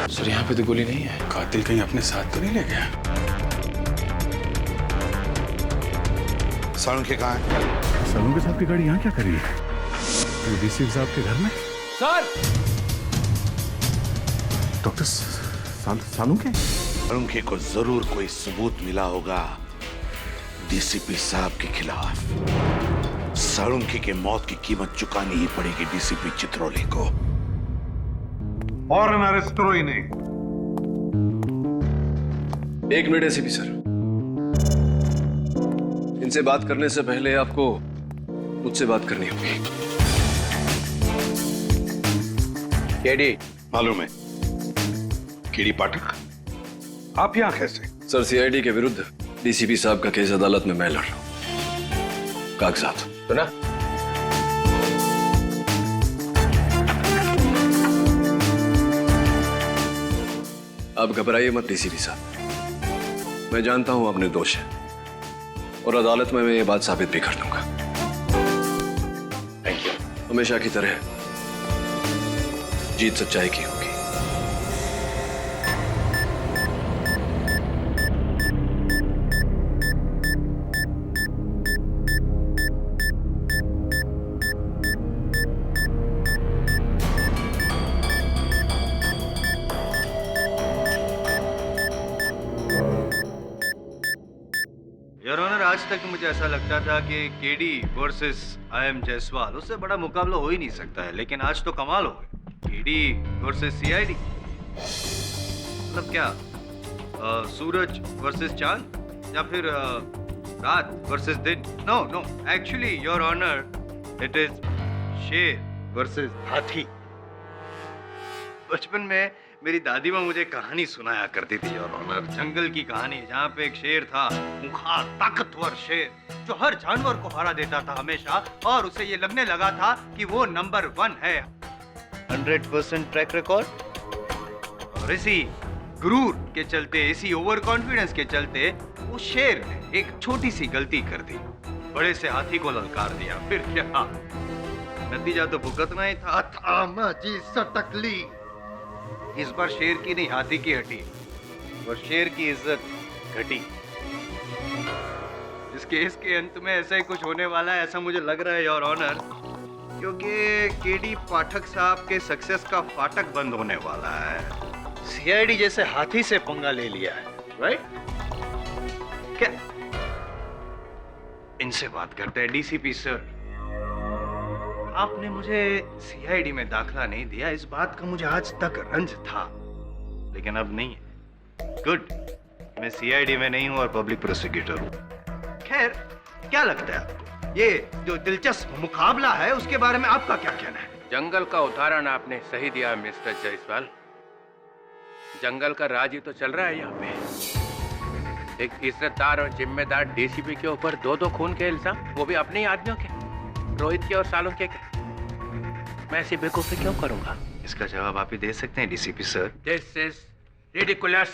Sir यहाँ पे तो गोली नहीं है। कातिल कहीं अपने साथ तो नहीं ले गया? सालुंखे कहाँ है? सालुंखे साहब की गाड़ी यहाँ क्या कर रही है? डीसी साहब के घर में? Sir doctor Salunkhe? सालुंखे को जरूर कोई सबूत मिला होगा डीसीपी साहब के खिलाफ। सालुंखे के मौत की कीमत चुकानी ही पड़ेगी डीसीपी चित्रोले को। और अरेस्ट करो इन्हें। एक मिनट एसीपी सर, इनसे बात करने से पहले आपको मुझसे बात करनी होगी। केडी मालूम है? केडी पाठक, आप यहां कैसे? सर सीआईडी के विरुद्ध डीसीपी साहब का केस अदालत में मैं लड़ रहा हूं। कागजात तो ना? आप घबराइए मत डीसीपी साहब, मैं जानता हूं आप निर्दोष हैं और अदालत में मैं ये बात साबित भी कर दूंगा। Thank you. हमेशा की तरह जीत सच्चाई की होगी। योर ऑनर, आज तक मुझे ऐसा लगता था कि केडी वर्सेस आई.एम. जायसवाल, उससे बड़ा मुकाबला हो ही नहीं सकता है, लेकिन आज तो कमाल हो गई। केडी वर्सेस सीआईडी, मतलब क्या सूरज वर्सेस चांद या फिर रात वर्सेस दिन? No no, actually your honour, it is शेर वर्सेस हाथी। बचपन में मेरी दादी माँ मुझे कहानी सुनाया करती थी योर ऑनर, जंगल की कहानी, जहाँ पे एक शेर था, खूंखार ताकतवर शेर, जो हर जानवर को हरा देता था हमेशा, और उसे ये लगने लगा था कि वो नंबर 1 है। 100% ट्रैक रिकॉर्ड। और इसी गुरूर के चलते, इसी ओवर कॉन्फिडेंस के चलते, उस शेर ने एक छोटी सी गलती कर दी, बड़े से हाथी को ललकार दिया। फिर क्या, नतीजा तो भुगतना ही था। थामा जी सटकली। इस बार शेर की नहीं, हाथी की हटी और शेर की इज्जत घटी। इस केस के अंत में ऐसा ही कुछ होने वाला है, ऐसा मुझे लग रहा है योर ऑनर, क्योंकि केडी पाठक साहब के सक्सेस का फाटक बंद होने वाला है। सीआईडी जैसे हाथी से पंगा ले लिया है, राइट? क्या इनसे बात करते हैं। डीसीपी सर, आपने मुझे सीआईडी में दाखिला नहीं दिया, इस बात का मुझे आज तक रंज था, लेकिन अब नहीं है। गुड, मैं सीआईडी में नहीं हूं और पब्लिक प्रोसिक्यूटर हूं। खैर, क्या लगता है आपको, ये जो दिलचस्प मुकाबला है, उसके बारे में आपका क्या कहना है? जंगल का उदाहरण आपने सही दिया मिस्टर जायसवाल। जंगल का राज ही तो चल रहा है यहाँ पे। एक इज्जतदार और जिम्मेदार डीसीपी के ऊपर 2-2 खून के इल्जाम, वो भी अपने ही आदमियों के, रोहित के और सालुंखे के। मैं ऐसी बेवकूफी क्यों करूंगा? इसका जवाब आप ही दे सकते हैं DCP sir. This is ridiculous.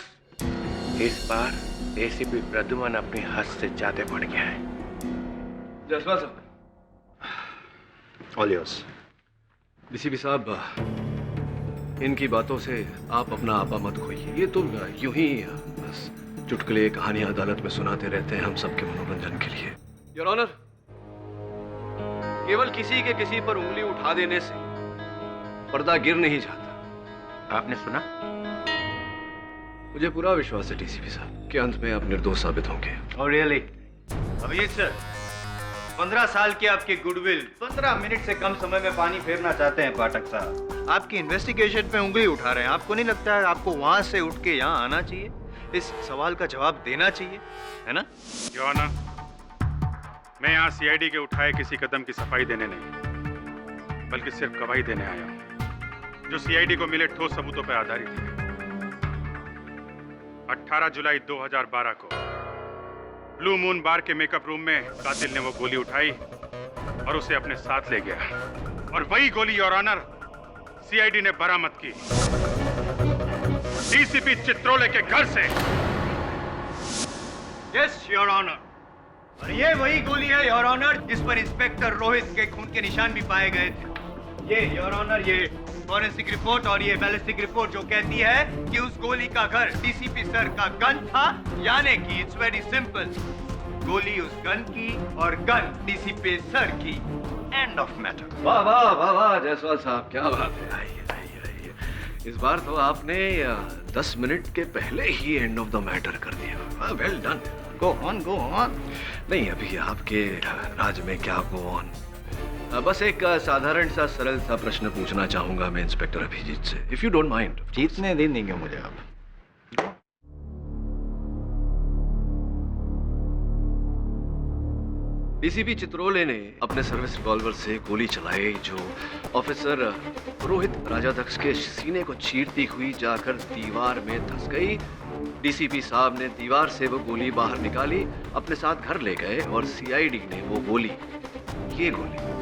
इस बार डीसीपी प्रद्युमन अपनी हद से ज्यादा बढ़ गया है। जायसवाल साहब, ऑल योर्स। डीसीपी साहब, इनकी बातों से आप अपना आपा मत खोइए। ये तो यूं ही बस चुटकुले कहानियां अदालत में सुनाते रहते हैं हम सबके मनोरंजन के लिए। योर ऑनर, केवल किसी के किसी पर उंगली उठा देने से पर्दा गिर नहीं जाता। आपने सुना? मुझे पूरा विश्वास है डीसीपी साहब कि अंत में आप निर्दोष साबित होंगे। और रियली अभिजीत सर, 15 साल की आपकी गुडविल 15 मिनट से कम समय में पानी फेरना चाहते हैं पाठक साहब। आपकी इन्वेस्टिगेशन पे उंगली उठा रहे हैं। आपको नहीं लगता है आपको वहां से उठ के यहाँ आना चाहिए, इस सवाल का जवाब देना चाहिए, है ना? योर ऑनर, मैं यहाँ सीआईडी के उठाए किसी कदम की सफाई देने नहीं, बल्कि सिर्फ गवाही देने आया हूँ, जो सीआईडी को मिले ठोस सबूतों पर आधारित है। 18 जुलाई 2012 को ब्लू मून बार के मेकअप रूम में कातिल ने वो गोली उठाई और उसे अपने साथ ले गया, और वही गोली योर ऑनर सीआईडी ने बरामद की डीसीपी चित्रोले के घर से। यस योर ऑनर, और ये वही गोली है योर ऑनर जिस पर इंस्पेक्टर रोहित के खून के निशान भी पाए गए थे। ये योर ऑनर, ये फॉरेंसिक रिपोर्ट और ये बैलिस्टिक रिपोर्ट जो कहती है कि उस गोली का घर डीसीपी सर का गन था, यानी कि इट्स वेरी सिंपल, गोली उस गन की और गन डीसीपी सर की। End of matter. वाह वाह वाह वाह जायसवाल साहब, क्या बात है। आइए आइए आइए, इस बार तो आपने 10 मिनट के पहले ही एंड ऑफ द मैटर कर दिया। Well done. Go on go on. नहीं, अभी आपके राज में क्या गो ऑन। बस एक साधारण सा सरल सा प्रश्न पूछना चाहूंगा मैं इंस्पेक्टर अभिजीत से, इफ यू डोंट माइंड। जीतने दिन देंगे मुझे आप। डीसीपी चित्रोले ने अपने सर्विस रिवॉल्वर से गोली चलाई जो ऑफिसर रोहित राजाध्यक्ष के सीने को चीरती हुई जाकर दीवार में धंस गई। डीसीपी साहब ने दीवार से वो गोली बाहर निकाली, अपने साथ घर ले गए और सीआईडी ने वो गोली, ये गोली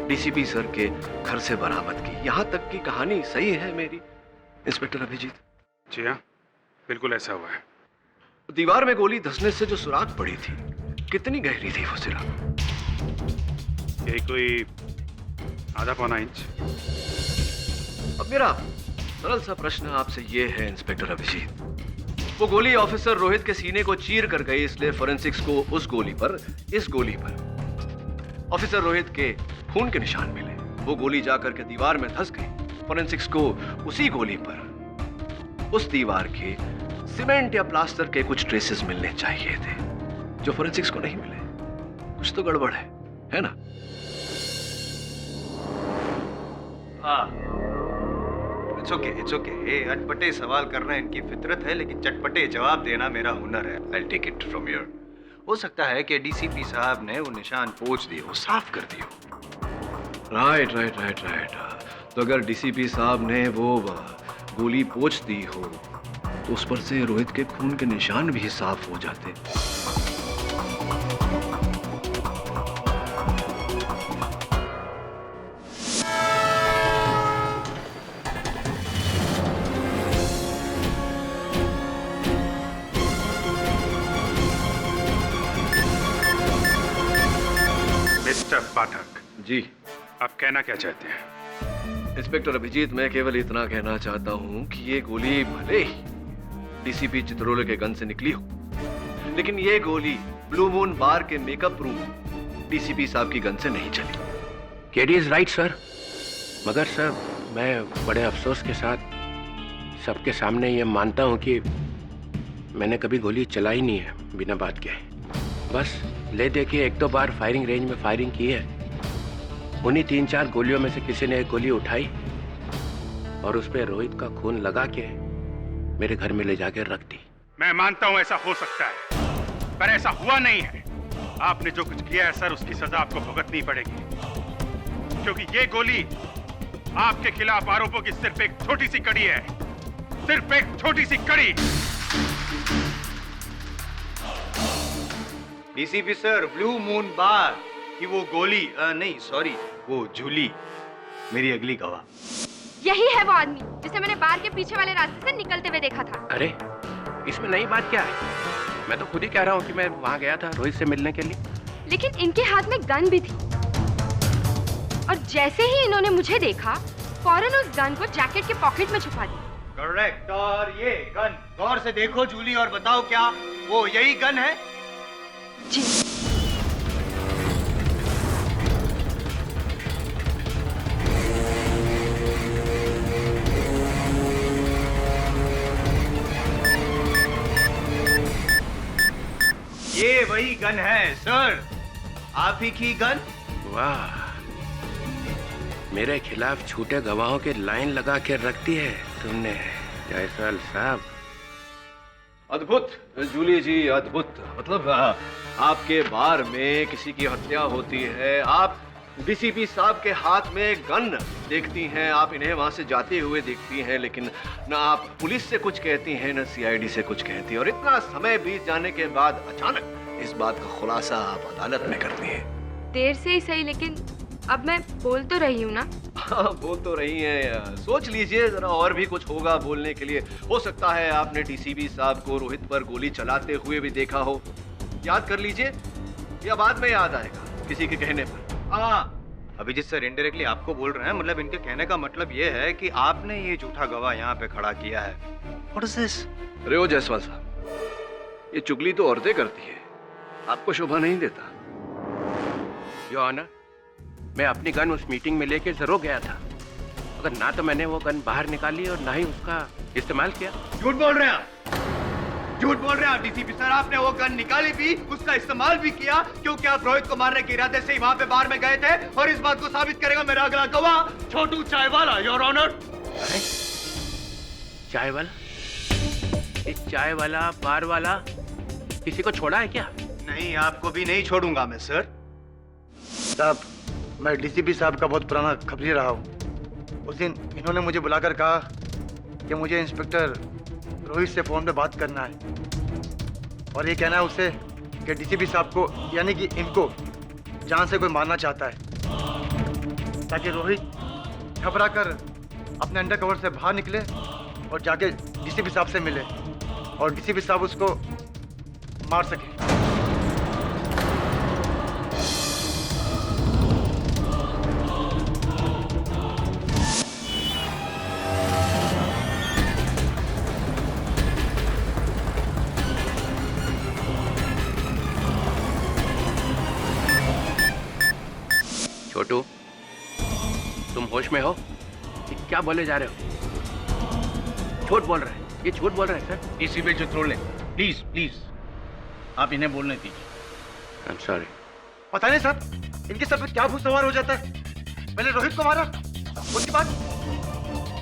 डीसीपी सर के घर से बरामद की। यहां तक की कहानी सही है मेरी इंस्पेक्टर अभिजीत? जी हाँ, बिल्कुल ऐसा हुआ है। दीवार में गोली धंसने से जो सुराख पड़ी थी, कितनी गहरी थी वो सुराख? यही कोई आधा पौना इंच। अब मेरा सरल सा प्रश्न आपसे ये है इंस्पेक्टर अभिजीत, वो गोली ऑफिसर रोहित के सीने को चीर कर गई, इसलिए फोरेंसिक्स को उस गोली पर, इस गोली पर ऑफिसर रोहित के खून के निशान मिले। वो गोली जाकर के दीवार में धंस गई। फोरेंसिक्स को उसी गोली पर उस दीवार के सीमेंट या प्लास्टर के कुछ ट्रेसेस मिलने चाहिए थे, जो फोरेंसिक्स को नहीं मिले। कुछ तो गड़बड़ है ना? हाँ, इट्स ओके। अटपटे सवाल करना इनकी फितरत है, लेकिन चटपटे जवाब देना मेरा हुनर है। I'll take it from here. हो सकता है कि डीसीपी साहब ने वो निशान पोंछ दिए, वो साफ कर दिए। राइट। तो अगर डीसीपी साहब ने वो गोली पोंछ दी हो तो उस पर से रोहित के खून के निशान भी साफ हो जाते। मिस्टर पाठक जी, आप कहना क्या चाहते हैं? इंस्पेक्टर अभिजीत, मैं केवल इतना कहना चाहता हूं कि ये गोली भले ही डीसीपी चित्रोले के गन से निकली हो, लेकिन ये गोली ब्लू मून बार के मेकअप रूम डीसीपी साहब की गन से नहीं चली। केडी इज राइट सर, मगर सर मैं बड़े अफसोस के साथ सबके सामने ये मानता हूँ कि मैंने कभी गोली चलाई नहीं है बिना बात के। बस ले दे के 1-2 बार फायरिंग रेंज में फायरिंग की है। उन्हीं 3-4 गोलियों में से किसी ने एक गोली उठाई और उस पर रोहित का खून लगा के मेरे घर में ले जाकर रख दी। मैं मानता हूं ऐसा हो सकता है, पर ऐसा हुआ नहीं है। आपने जो कुछ किया है सर, उसकी सजा आपको भुगतनी पड़ेगी, क्योंकि ये गोली आपके खिलाफ आरोपों की सिर्फ एक छोटी सी कड़ी है, सिर्फ एक छोटी सी कड़ी। डीसीपी सर, ब्लू मून बार की वो गोली, नहीं सॉरी, वो झूली मेरी अगली गवाह। यही है वो आदमी जिसे मैंने बार के पीछे वाले रास्ते से निकलते हुए देखा था। अरे इसमें नई बात क्या है? मैं तो खुद ही कह रहा हूँ कि मैं वहां गया था रोहित से मिलने के लिए। लेकिन इनके हाथ में गन भी थी और जैसे ही इन्होंने मुझे देखा, फौरन उस गन को जैकेट के पॉकेट में छुपा दिया। करेक्ट। और ये गन गौर से देखो जूली और बताओ क्या वो यही गन है? जी। ये वही गन है सर, आप ही की गन। वाह, मेरे खिलाफ झूठे गवाहों के लाइन लगा के रख दी है तुमने जायसवाल साहब। अद्भुत जूली जी, अद्भुत। मतलब आपके बार में किसी की हत्या होती है, आप डीसीपी साहब के हाथ में गन देखती हैं, आप इन्हें वहां से जाते हुए देखती हैं, लेकिन ना आप पुलिस से कुछ कहती हैं ना सीआईडी से कुछ कहती हैं, और इतना समय बीत जाने के बाद अचानक इस बात का खुलासा आप अदालत में करती हैं। देर से ही सही, लेकिन अब मैं बोल तो रही हूँ ना। हाँ, बोल तो रही हैं। सोच लीजिए जरा, और भी कुछ होगा बोलने के लिए। हो सकता है आपने डीसीपी साहब को रोहित पर गोली चलाते हुए भी देखा हो। याद कर लीजिए, या बाद में याद आएगा किसी के कहने पर। हाँ, अभिजीत सर इनडायरेक्टली आपको बोल रहे हैं, मतलब इनके कहने का मतलब ये है कि आपने ये झूठा गवाह यहाँ पे खड़ा किया है। What is this? अरे ओ जायसवाल साहब, ये चुगली तो औरतें करती है, आपको शोभा नहीं देता। योर ऑनर, मैं अपनी गन उस मीटिंग में लेके जरूर गया था, मगर ना तो मैंने वो गन बाहर निकाली और ना ही उसका इस्तेमाल किया। झूठ बोल रहे हैं आप, झूठ बोल रहे हैं आप डीसीपी सर। आपने वो गन निकाली भी, उसका इस्तेमाल भी किया, क्योंकि आप रोहित को मारने के इरादे से ही वहां पे बार में गए थे, और इस बात को साबित करेगा मेरा अगला गवाह छोटू चाय वाला, योर ऑनर। चाय वाला? ये चाय वाला, बार वाला किसी को छोड़ा है क्या? नहीं, आपको भी नहीं छोड़ूंगा मैं सर। साहब, मैं डीसीपी साहब का बहुत पुराना खबरी रहा हूँ। उस दिन इन्होंने मुझे बुलाकर कहा कि मुझे इंस्पेक्टर रोहित से फोन पे बात करना है, और ये कहना है उससे कि डीसीपी साहब को, यानी कि इनको जान से कोई मारना चाहता है, ताकि रोहित घबरा कर अपने अंडर कवर से बाहर निकले और जाके डीसीपी साहब से मिले, और डीसीपी साहब उसको मार सके। छोटू, तुम होश में हो? ये क्या बोले जा रहे हो? झूठ बोल रहे हैं, ये झूठ बोल रहे हैं sir. DCP Chitrole, please please आप इन्हें बोलने दीजिए। आई एम सॉरी। पता नहीं साहब, इनके सर पे क्या भूत सवार हो जाता है। मैंने रोहित को मारा, उसके बाद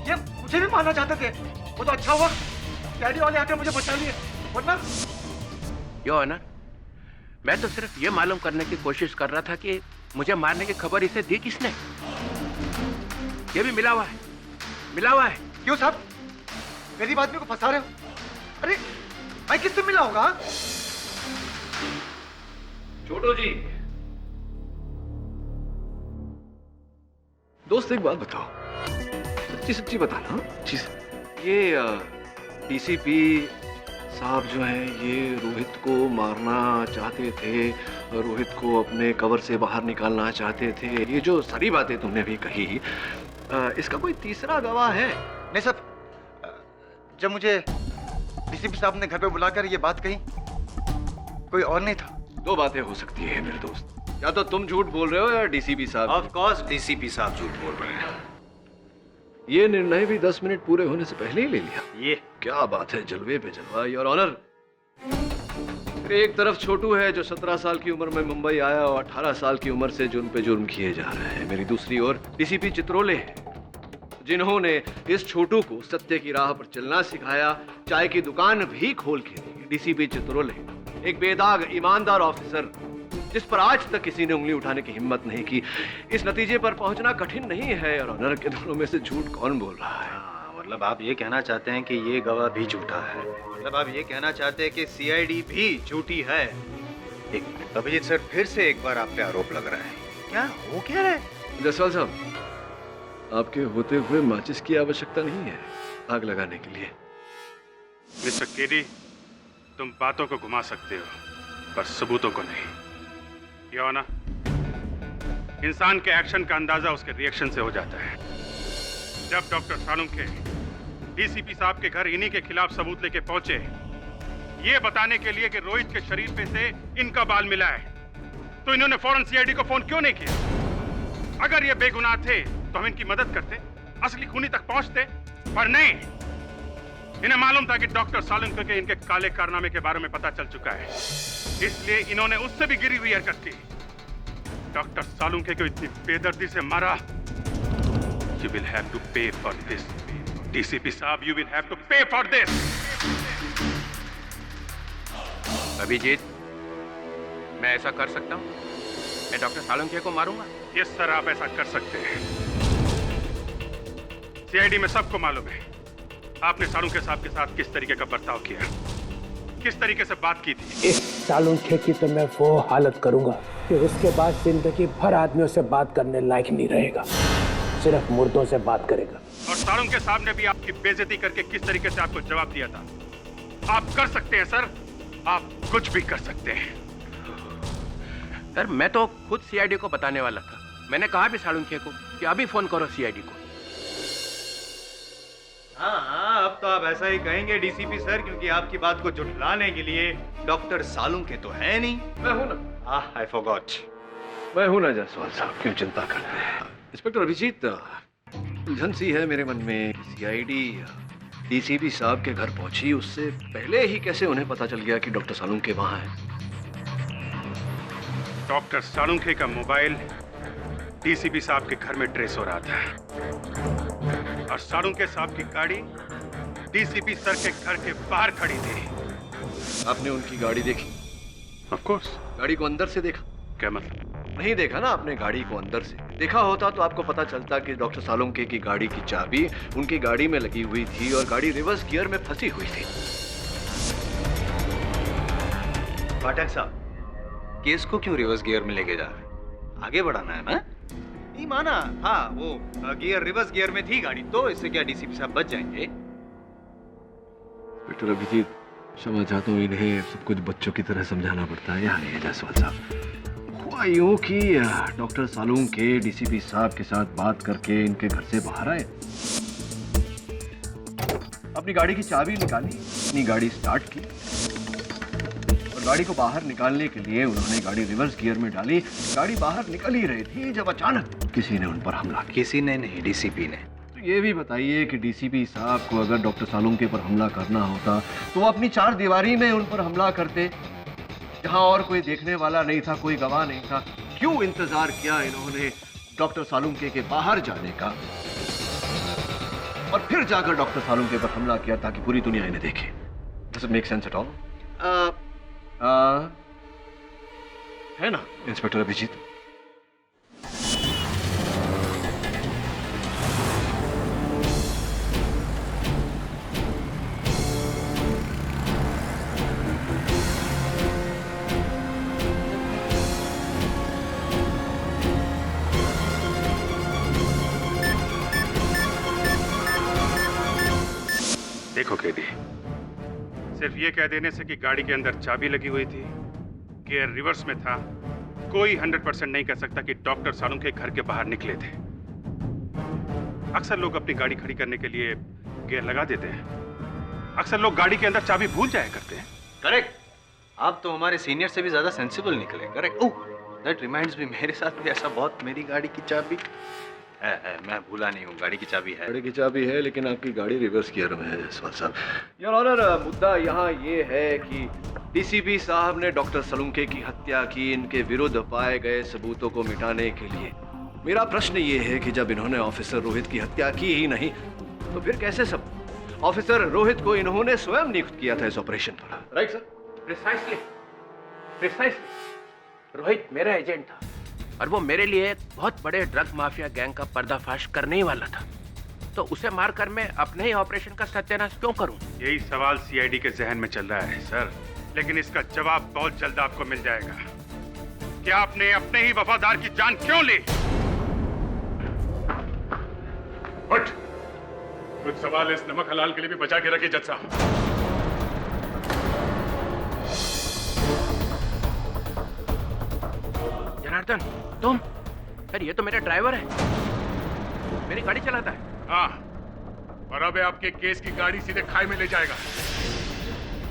ये मुझे भी मारना चाहते थे। वो तो अच्छा हुआ डैडी वाले आकर मुझे बचा लिए, वरना। योर ऑनर, मैं तो सिर्फ ये मालूम करने की कोशिश कर रहा था कि मुझे मारने की खबर इसे दी किसने। ये भी मिला हुआ है, मिला हुआ है। क्यों साहब, गरीब आदमी को फंसा रहे हो? अरे मैं किससे मिला होगा? छोटू जी, दोस्त एक बात बताओ, सच्ची सच्ची बताना। ये डीसीपी साहब जो हैं, ये रोहित को मारना चाहते थे, रोहित को अपने कवर से बाहर निकालना चाहते थे। ये जो सारी बातें तुमने भी कही, इसका कोई तीसरा गवाह है? नहीं सर, जब मुझे डीसीपी साहब ने घर पे बुलाकर ये बात कही, कोई और नहीं था। दो बातें हो सकती है मेरे दोस्त, या तो तुम झूठ बोल रहे हो या डीसीपी साहब। ऑफ कोर्स डीसीपी साहब झूठ बोल रहे हैं। ये निर्णय भी 10 मिनट पूरे होने से पहले ही ले लिया। ये क्या बात है, जलवे पे जलवा, योर ऑनर। एक तरफ छोटू है जो 17 साल की उम्र में मुंबई आया और 18 साल की उम्र से जुर्म पे जुर्म किए जा रहे हैं। मेरी दूसरी ओर डीसीपी चित्रोले है, जिन्होंने इस छोटू को सत्य की राह पर चलना सिखाया, चाय की दुकान भी खोल के दी। डीसीपी चित्रोले, एक बेदाग ईमानदार ऑफिसर जिस पर आज तक किसी ने उंगली उठाने की हिम्मत नहीं की। इस नतीजे पर पहुंचना कठिन नहीं है, और ऑनर के दोनों में से झूठ कौन बोल रहा है? मतलब आप ये कहना चाहते हैं कि ये गवाह भी झूठा है? मतलब आप ये कहना चाहते हैं कि सीआईडी भी झूठी है? एक मिनट अभिजीत सर, फिर से एक बार आप पे आरोप लग रहा है। क्या हो क्या रहा है? जायसवाल साहब, आपके होते हुए माचिस की आवश्यकता नहीं है आग लगाने के लिए। मिस्टर केडी, तुम बातों को घुमा सकते हो पर सबूतों को नहीं। ये हो ना, इंसान के एक्शन का अंदाजा उसके रिएक्शन से हो जाता है। जब डॉक्टर सालुंखे डीसीपी साहब के घर इन्हीं के खिलाफ सबूत लेके पहुंचे, ये बताने के लिए कि रोहित के शरीर पे से इनका बाल मिला है, तो इन्होंने फौरन सीआईडी को फोन क्यों नहीं किया? अगर ये बेगुनाह थे तो हम इनकी मदद करते, असली खूनी तक पहुंचते, पर नहीं। इन्हें मालूम था कि डॉक्टर सालुंखे के इनके काले कारनामे के बारे में पता चल चुका है, इसलिए इन्होंने उससे भी गिरी हुई हरकत की। डॉक्टर सालुंखे को इतनी बेदर्दी से मारा। You will have to pay for this, DCP साहब। You will have to pay for this। Abhijit, मैं ऐसा कर सकता हूँ? मैं डॉक्टर सालुंखे को मारूंगा? यस सर, आप ऐसा कर सकते हैं। सीआईडी में सबको मालूम है आपने सालुंखे साहब के साथ किस तरीके का बर्ताव किया, किस तरीके से बात की थी। इस सालुंखे की तो मैं वो हालत करूंगा कि उसके बाद जिंदगी भर आदमियों से बात करने लायक नहीं रहेगा, सिर्फ मुर्दों से बात करेगा। और सालुंखे साहब ने भी आपकी बेइज्जती करके किस तरीके से आपको जवाब दिया था। आप कर सकते हैं सर, आप कुछ भी कर सकते हैं। सर, मैं तो खुद सीआईडी को बताने वाला था, मैंने कहा भी सालुंखे को कि अभी फोन करो सीआईडी को। हाँ, अब तो आप ऐसा ही कहेंगे डीसीपी सर, क्योंकि आपकी बात को झुठलाने के लिए डॉक्टर सालुंखे तो है नहीं। मैं हूं ना। I forgot. मैं हूं ना जायसवाल साहब, क्यों चिंता कर रहे हैं? इंस्पेक्टर अभिजीत, उलझन सी है मेरे मन में। सीआईडी डीसीपी साहब के घर पहुंची, उससे पहले ही कैसे उन्हें पता चल गया कि डॉक्टर सालुंखे वहां है? डॉक्टर सालुंखे का मोबाइल डीसीपी साहब के घर में ट्रेस हो रहा था और सालुंखे साहब की गाड़ी डीसीपी सर के घर के बाहर खड़ी थी। आपने उनकी गाड़ी देखी? Of course. गाड़ी को अंदर से देखा? क्या मतलब? नहीं देखा ना आपने गाड़ी को अंदर से। देखा होता तो आपको पता चलता कि डॉक्टर सालुंखे की गाड़ी की चाबी उनकी गाड़ी में लगी हुई थी और गाड़ी रिवर्स गियर में फंसी हुई थी। पाठक साहब, केस को क्यों रिवर्स गियर में लेके जा रहे हैं? आगे बढ़ाना है ना? नहीं माना। हाँ, वो गियर रिवर्स गियर में थी गाड़ी, तो इससे क्या डीसीपी साहब बच जाएंगे? इंस्पेक्टर अभिजीत, क्षमा चाहता हूँ, इन्हें सब कुछ बच्चों की तरह समझाना पड़ता है। यहाँ नहीं है जायसवाल साहब। हुआ यूं कि डॉक्टर सालुंखे डीसीपी साहब के साथ बात करके इनके घर से बाहर आए, अपनी गाड़ी की चाबी निकाली, अपनी गाड़ी स्टार्ट की और गाड़ी को बाहर निकालने के लिए उन्होंने गाड़ी रिवर्स गियर में डाली। गाड़ी बाहर निकल ही रही थी जब अचानक किसी ने उन पर हमला किया। किसी ने नहीं, डीसीपी ने। तो ये भी बताइए कि डीसीपी साहब को अगर डॉक्टर सालुंखे पर हमला करना होता तो वो अपनी चार दीवारी में उन पर हमला करते, जहां और कोई देखने वाला नहीं था, कोई गवाह नहीं था। क्यों इंतजार किया इन्होंने डॉक्टर सालुंखे के बाहर जाने का और फिर जाकर डॉक्टर सालुंखे पर हमला किया ताकि पूरी दुनिया इन्हें देखे? Does it make sense at all? है ना इंस्पेक्टर अभिजीत? देखो केडी, सिर्फ ये कह देने से कि गाड़ी के अंदर चाबी लगी हुई थी, गियर रिवर्स में था, कोई 100% नहीं कह सकता कि डॉक्टर सालुंखे घर के बाहर निकले थे। अक्सर लोग अपनी गाड़ी खड़ी करने के लिए गियर लगा देते हैं। अक्सर लोग गाड़ी के अंदर चाबी भूल जाया करते हैं। करेक्ट। आप तो हमारे सीनियर से भी ज्यादा सेंसिबल निकले। Correct. Oh, that reminds me, मेरे साथ भी ऐसा बहुत, मेरी गाड़ी की चाबी है, मैं भूला नहीं हूँ, गाड़ी की चाबी है। गाड़ी की चाबी है, लेकिन आपकी गाड़ी रिवर्स गियर में है जायसवाल साहब। योर ऑनर, मुद्दा यहाँ ये है कि डीसीपी साहब ने डॉक्टर सालुंखे की हत्या की इनके विरुद्ध पाए गए सबूतों को मिटाने के लिए। मेरा प्रश्न ये है कि जब इन्होंने ऑफिसर रोहित की हत्या की ही नहीं तो फिर कैसे सब ऑफिसर रोहित को इन्होंने स्वयं नियुक्त किया था इस ऑपरेशन पर? Right sir? प्रिसाइसली रोहित मेरा एजेंट था और वो मेरे लिए एक बहुत बड़े ड्रग माफिया गैंग का पर्दाफाश करने ही वाला था। तो उसे मारकर मैं अपने ही ऑपरेशन का सत्यानाश क्यों करूं? यही सवाल सीआईडी के जहन में चल रहा है सर, लेकिन इसका जवाब बहुत जल्द आपको मिल जाएगा। क्या आपने अपने ही वफादार की जान क्यों ली? बट कुछ सवाल इस नमक हलाल के लिए भी बचा के रखिए जज साहब। जनार्दन, तुम? सर ये तो मेरा ड्राइवर है, मेरी गाड़ी चलाता है। हाँ, और अब आपके केस की गाड़ी सीधे खाई में ले जाएगा।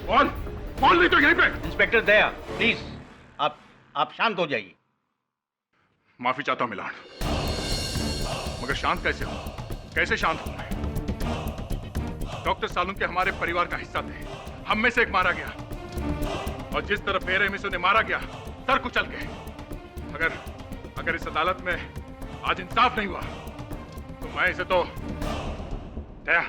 कौन नहीं तो यहीं पे। इंस्पेक्टर दया, प्लीज आप शांत हो जाइए। माफी चाहता हूं मिलान, मगर शांत कैसे हूं? कैसे शांत हूं मैं? डॉक्टर सालुंखे हमारे परिवार का हिस्सा थे, हम में से एक मारा गया और जिस तरह बेरहमी से उन्हें मारा गया, सर कुचल के। अगर इस अदालत में आज इंसाफ नहीं हुआ तो मैं इसे तो दया।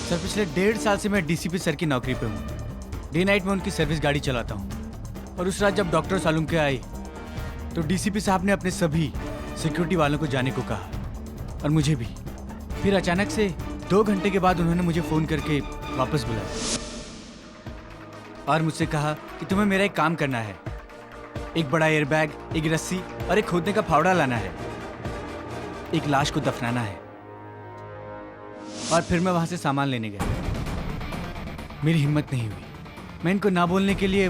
सर पिछले 1.5 साल से मैं डीसीपी सर की नौकरी पे हूँ। डे नाइट में उनकी सर्विस गाड़ी चलाता हूँ। और उस रात जब डॉक्टर सालुंखे आए तो डीसीपी साहब ने अपने सभी सिक्योरिटी वालों को जाने को कहा और मुझे भी। फिर अचानक से 2 घंटे के बाद उन्होंने मुझे फ़ोन करके वापस बुलाया। और मुझसे कहा कि तुम्हें मेरा एक काम करना है, एक बड़ा एयरबैग, एक रस्सी और एक खोदने का फावड़ा लाना है, एक लाश को दफनाना है। और फिर मैं वहां से सामान लेने गया। मेरी हिम्मत नहीं हुई, मैं इनको ना बोलने के लिए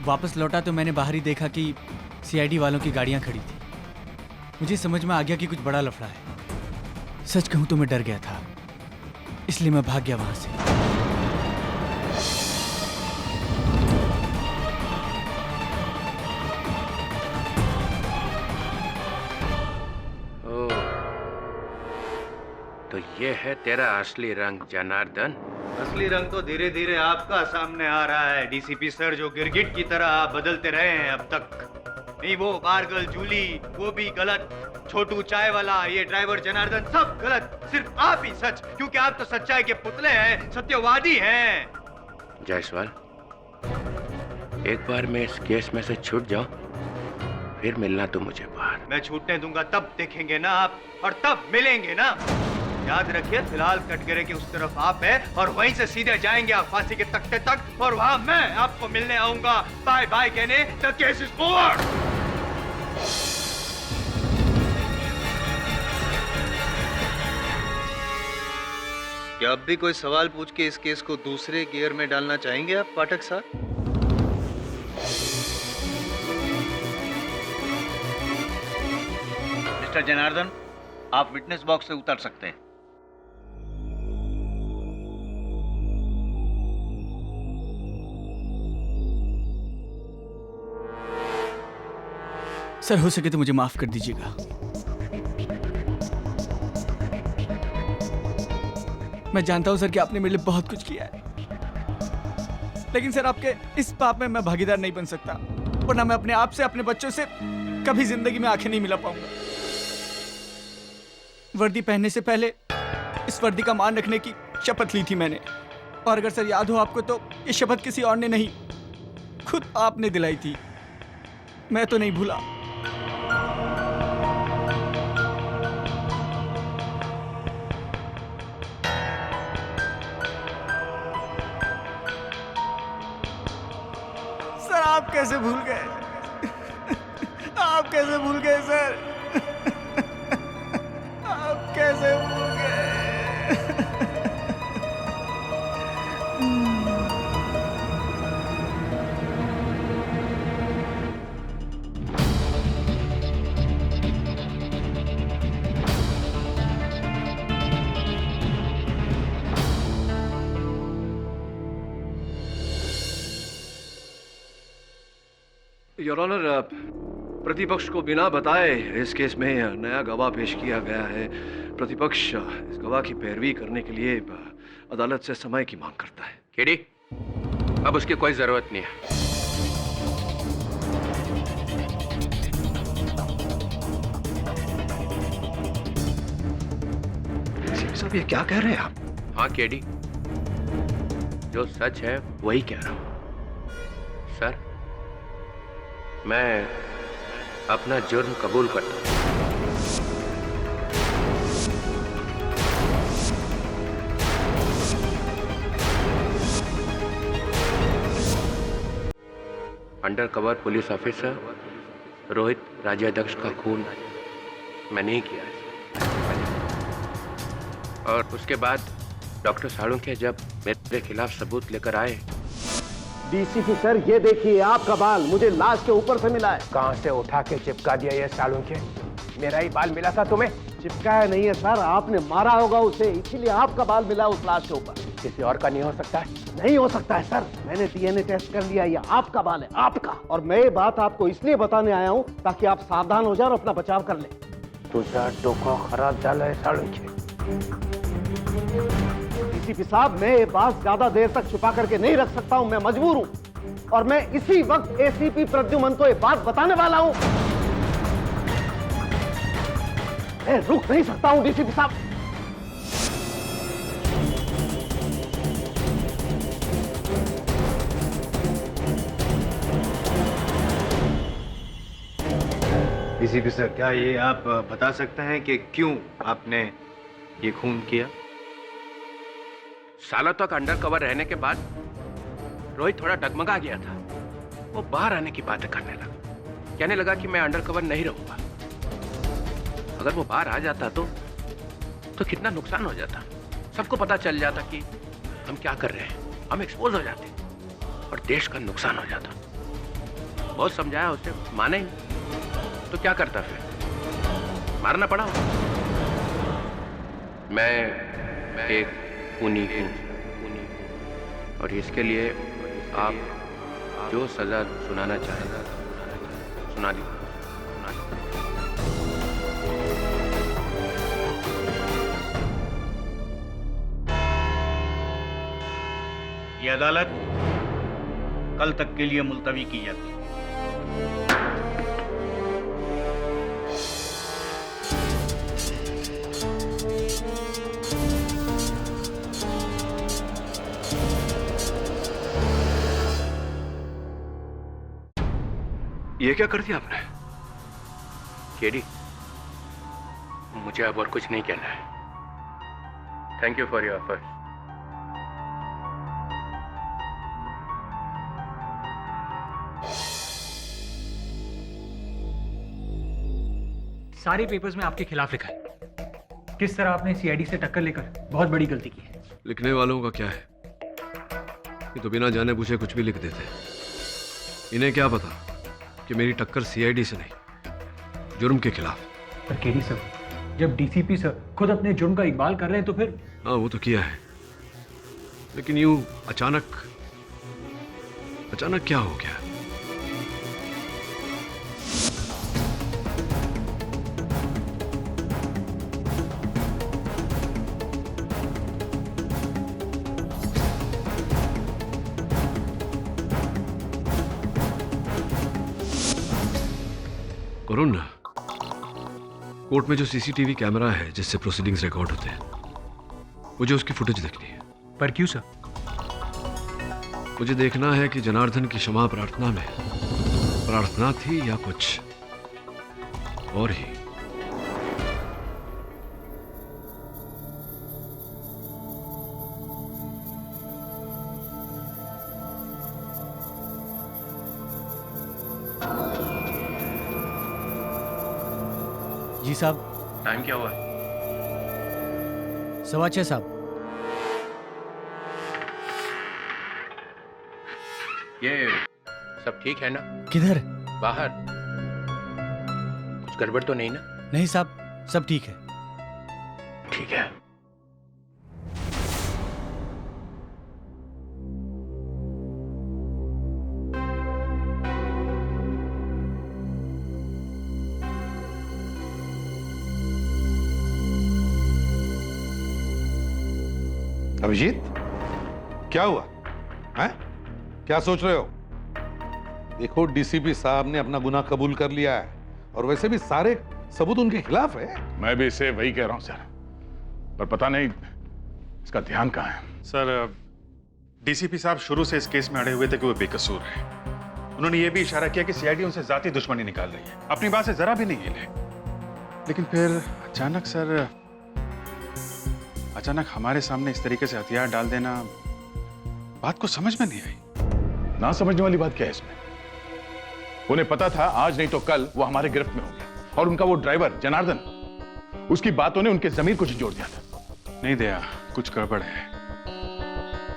वापस लौटा तो मैंने बाहर ही देखा कि सीआईडी वालों की गाड़ियां खड़ी थी। मुझे समझ में आ गया कि कुछ बड़ा लफड़ा है। सच कहूं तो मैं डर गया था, इसलिए मैं भाग गया वहां से। ओह, तो ये है तेरा असली रंग जनार्दन। असली रंग तो धीरे धीरे आपका सामने आ रहा है डीसीपी सर, जो गिरगिट की तरह आप बदलते रहे हैं अब तक। नहीं, वो बारगल जूली वो भी गलत, छोटू चाय वाला, ये ड्राइवर जनार्दन, सब गलत, सिर्फ आप ही सच, क्योंकि आप तो सच्चाई के पुतले हैं, सत्यवादी हैं। जायसवाल, एक बार मैं इस केस में से छूट जाऊं, फिर मिलना तो मुझे बाहर। मैं छूटने दूंगा तब देखेंगे ना आप, और तब मिलेंगे ना। याद रखिए, फिलहाल कटघरे की उस तरफ आप है और वहीं से सीधे जाएंगे आप फांसी के तख्ते तक, और वहां मैं आपको मिलने आऊंगा बाय बाय कहने। The case is over. क्या अब भी कोई सवाल पूछ के इस केस को दूसरे गियर में डालना चाहेंगे आप पाठक साहब? मिस्टर जनार्दन, आप विटनेस बॉक्स से उतर सकते हैं। सर, हो सके तो मुझे माफ कर दीजिएगा। मैं जानता हूं सर कि आपने मेरे लिए बहुत कुछ किया है, लेकिन सर आपके इस पाप में मैं भागीदार नहीं बन सकता, वरना मैं अपने आप से, अपने बच्चों से कभी जिंदगी में आंखें नहीं मिला पाऊंगा। वर्दी पहनने से पहले इस वर्दी का मान रखने की शपथ ली थी मैंने, और अगर सर याद हो आपको तो ये शपथ किसी और ने नहीं, खुद आपने दिलाई थी। मैं तो नहीं भूला। सर आप कैसे भूल गए? आप कैसे भूल गए सर? आप कैसे भूल गए? योर ऑनर, प्रतिपक्ष को बिना बताए इस केस में नया गवाह पेश किया गया है। प्रतिपक्ष इस गवाह की पैरवी करने के लिए अदालत से समय की मांग करता है। केडी, अब उसकी कोई जरूरत नहीं है। साहब, ये क्या कह रहे हैं आप? हाँ केडी, जो सच है वही कह रहा हूं। सर, मैं अपना जुर्म कबूल करता हूं। Undercover police officer Rohit Rajyadhyaksha का खून मैं नहीं किया है। और उसके बाद डॉक्टर साळुंखे जब मेरे खिलाफ सबूत लेकर आए। डीसीपी सर, ये देखिए आपका बाल मुझे लाश के ऊपर से मिला है। कहां से उठा के चिपका दिया ये साळुंखे? मेरा ही बाल मिला था तुम्हें? चिपकाया नहीं है सर, आपने मारा होगा उसे, इसीलिए आपका बाल मिला उस लाश के ऊपर। किसी और का नहीं हो सकता है? नहीं हो सकता है सर, मैंने डीएनए टेस्ट कर लिया, ये आपका बाल है, आपका। और मैं ये बात आपको इसलिए बताने आया हूँ ताकि आप सावधान हो जाए और अपना बचाव कर ले। तुझा डोका खराब झाला साळुंखे। डीसीपी साहब, मैं ये बात ज्यादा देर तक छुपा करके नहीं रख सकता हूँ, मैं मजबूर हूँ, और मैं इसी वक्त एसीपी प्रद्युमन को ये बात बताने वाला हूँ। मैं रुक नहीं सकता हूँ डीसीपी साहब। डीसीपी सर, क्या ये आप बता सकते हैं कि क्यों आपने ये खून किया? सालों तक अंडर कवर रहने के बाद रोहित थोड़ा डगमगा गया था। वो बाहर आने की बातें करने लगा, कहने लगा कि मैं अंडरकवर नहीं रहूंगा। अगर वो बाहर आ जाता तो कितना नुकसान हो जाता। सबको पता चल जाता कि हम क्या कर रहे हैं, हम एक्सपोज हो जाते और देश का नुकसान हो जाता। बहुत समझाया उसे, माने ही नहीं। तो क्या करता फिर? मारना पड़ा। मैं एक खूनी हूँ और इसके लिए आप जो सजा सुनाना चाहें सुना दी। ये अदालत कल तक के लिए मुलतवी की जाती है। ये क्या कर दिया आपने? केडी, मुझे अब और कुछ नहीं कहना है। Thank you for your effort. सारे पेपर्स में आपके खिलाफ लिखा है। किस तरह आपने सीआईडी से टक्कर लेकर बहुत बड़ी गलती की है। लिखने वालों का क्या है, ये तो बिना जाने बूझे कुछ भी लिख देते हैं। इन्हें क्या पता कि मेरी टक्कर सीआईडी से नहीं, जुर्म के खिलाफ। पर केडी सर, जब डीसीपी सर खुद अपने जुर्म का इकबाल कर रहे हैं तो फिर? हाँ, वो तो किया है, लेकिन यूं अचानक क्या हो गया? करुण, कोर्ट में जो सीसीटीवी कैमरा है जिससे प्रोसीडिंग्स रिकॉर्ड होते हैं, मुझे उसकी फुटेज देखनी है। पर क्यों सर? मुझे देखना है कि जनार्दन की क्षमा प्रार्थना में प्रार्थना थी या कुछ और ही। जी साहब। टाइम क्या हुआ? 6:15 साहब। ये सब ठीक है ना? किधर? बाहर। कुछ गड़बड़ तो नहीं ना? नहीं साहब, सब ठीक है। ठीक है। अभिजीत, क्या हुआ है? क्या सोच रहे हो? देखो, डीसीपी साहब ने अपना गुनाह कबूल कर लिया है और वैसे भी सारे सबूत उनके खिलाफ है। मैं भी इसे वही कह रहा हूं सर, पर पता नहीं इसका ध्यान कहां है। सर, डीसीपी साहब शुरू से इस केस में अड़े हुए थे कि वो बेकसूर है। उन्होंने ये भी इशारा किया कि सीआईडी उनसे जाती दुश्मनी निकाल रही है, अपनी बात से जरा भी नहीं हिले। लेकिन फिर अचानक हमारे सामने इस तरीके से हथियार डाल देना बात को समझ में नहीं आई। ना समझने वाली बात क्या है इसमें? उन्हें पता था आज नहीं तो कल वो हमारे गिरफ्त में होंगे, और उनका वो ड्राइवर जनार्दन, उसकी बातों ने उनके जमीर को झंझोड़ दिया था। नहीं दया, कुछ गड़बड़ है